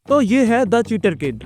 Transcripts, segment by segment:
तो ये है द चीटर किड।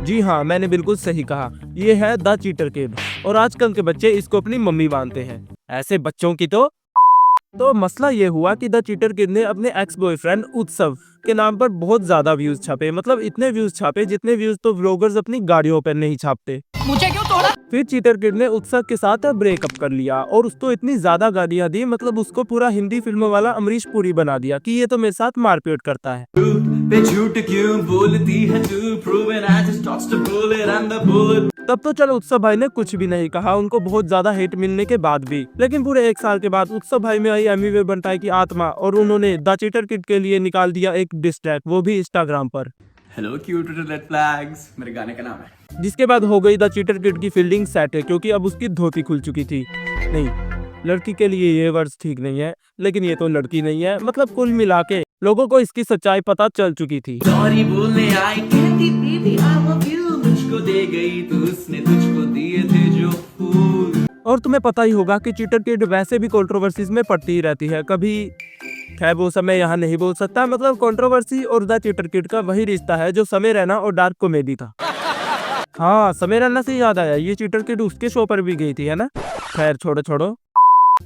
जी हाँ, मैंने बिल्कुल सही कहा, ये है द चीटर किड। और आजकल के बच्चे इसको अपनी मम्मी मानते हैं। ऐसे बच्चों की तो मसला ये हुआ कि द चीटर किड ने अपने एक्स बॉयफ्रेंड उत्सव के नाम पर बहुत ज्यादा व्यूज छापे, मतलब इतने व्यूज छापे जितने व्यूज तो व्लॉगर्स अपनी गाड़ियों पर नहीं छापते। मुझे क्यों तोड़ा? फिर चीटर किड ने उत्सव के साथ ब्रेकअप कर लिया और उसको इतनी ज्यादा गालियां दी, मतलब उसको पूरा हिंदी फिल्म वाला अमरीश पुरी बना दिया कि ये तो मेरे साथ मारपीट करता है। पे झूठ क्यों बोलती है तू? Proven I just tossed a bullet and the bullet। तब तो चलो उत्सव भाई ने कुछ भी नहीं कहा, उनको बहुत ज्यादा हेट मिलने के बाद भी। लेकिन पूरे 1 साल के बाद उत्सव भाई में आई एमी वे बनता है की आत्मा, और उन्होंने द चीटर किड के लिए निकाल दिया एक डिस ट्रैक, वो भी इंस्टाग्राम पर। हेलो क्यूट रेड फ्लैग्स मेरे गाने का नाम है। जिसके बाद हो गई द चीटर किड की फील्डिंग सेट है, क्योंकि अब उसकी धोती खुल चुकी थी। नहीं, लड़की के लिए ये वर्ड्स ठीक नहीं है, लेकिन ये तो लड़की नहीं है, मतलब कुल मिला के लोगों को इसकी सच्चाई पता चल चुकी थी। सॉरी बोलने आई कहती बेबी आई लव यू, मुझको दे गई तू, उसने तुझको दिए थे जो फूल। और तुम्हें पता ही होगा कि चीटर किड वैसे भी कंट्रोवर्सीज में पड़ती ही रहती है, कभी खैर वो समय यहाँ नहीं बोल सकता। मतलब कंट्रोवर्सी और द चीटर किड का वही रिश्ता है जो समय रैना और डार्क कॉमेडी था। हाँ, समय रैना से याद आया, ये चीटर किड उसके शो पर भी गई थी, है ना। खैर छोड़ो।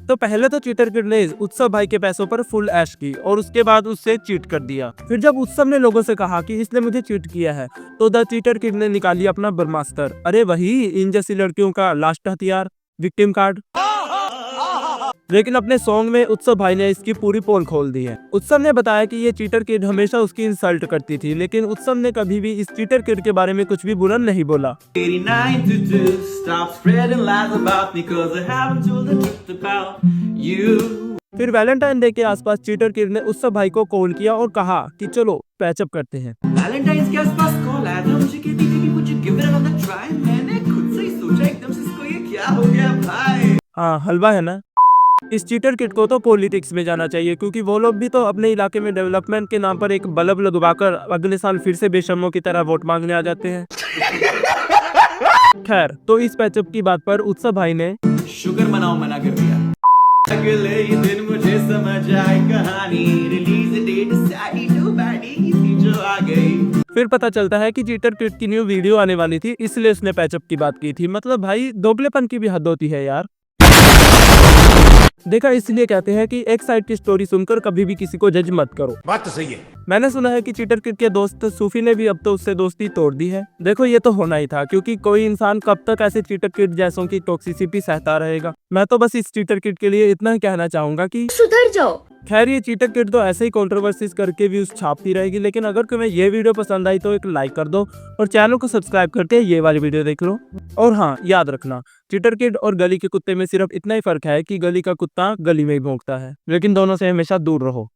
तो पहले तो चीटर किड ने उत्सव भाई के पैसों पर फुल ऐश की और उसके बाद उससे चीट कर दिया। फिर जब उत्सव ने लोगों से कहा कि इसने मुझे चीट किया है, तो द चीटर किड ने निकाली अपना ब्रह्मास्त्र। अरे वही इन जैसी लड़कियों का लास्ट हथियार, विक्टिम कार्ड। लेकिन अपने सॉन्ग में उत्सव भाई ने इसकी पूरी पोल खोल दी है। उत्सव ने बताया कि ये चीटर किड हमेशा उसकी इंसल्ट करती थी, लेकिन उत्सव ने कभी भी इस चीटर किड के बारे में कुछ भी बुरा नहीं बोला। 89 to 2 stop spreading lies about me cause I haven't told the truth about you। फिर वैलेंटाइन डे के आसपास चीटर किड ने उत्सव भाई को कॉल किया और कहा कि चलो पैचअप करते हैं। वैलेंटाइंस के आसपास कॉल आया था, मुझे कहती थी कि मुझे गिव इट अनदर ट्राई। मैंने खुद से ही सोचा एकदम से इसको ये क्या हो गया भाई। हाँ, हलवा है ना। इस चीटर किड को तो पॉलिटिक्स में जाना चाहिए, क्योंकि वो लोग भी तो अपने इलाके में डेवलपमेंट के नाम पर एक बल्ब लगवाकर अगले साल फिर से बेशर्मों की तरह वोट मांगने आ जाते हैं। खैर, तो इस पैचअप की बात पर उत्सव भाई ने शुगर मनाओ मना कर दिया। अगले ही दिन मुझे समझ आई कहानी, रिलीज डेट सैडी टू बैडी थी जो आ गई। फिर पता चलता है कि चीटर किड की न्यू वीडियो आने वाली थी, इसलिए उसने पैचअप की बात की थी। मतलब भाई दोगलेपन की भी हद होती है यार। देखा, इसलिए कहते हैं कि एक साइड की स्टोरी सुनकर कभी भी किसी को जज मत करो। बात तो सही है। मैंने सुना है कि चीटर किड के दोस्त सूफी ने भी अब तो उससे दोस्ती तोड़ दी है। देखो, ये तो होना ही था, क्योंकि कोई इंसान कब तक ऐसे चीटर किड जैसों की टॉक्सिसिटी सहता रहेगा। मैं तो बस इस चीटर किड के लिए इतना ही कहना चाहूंगा कि सुधर जाओ। खैर, ये चीटर किड तो ऐसे ही कंट्रोवर्सीज करके व्यूज छापती रहेगी, लेकिन अगर तुम्हें ये वीडियो पसंद आई तो एक लाइक कर दो और चैनल को सब्सक्राइब करके ये वाली वीडियो देख लो। और हाँ, याद रखना, चीटर किड और गली के कुत्ते में सिर्फ इतना ही फर्क है कि गली का कुत्ता गली में ही भौंकता है, लेकिन दोनों से हमेशा दूर रहो।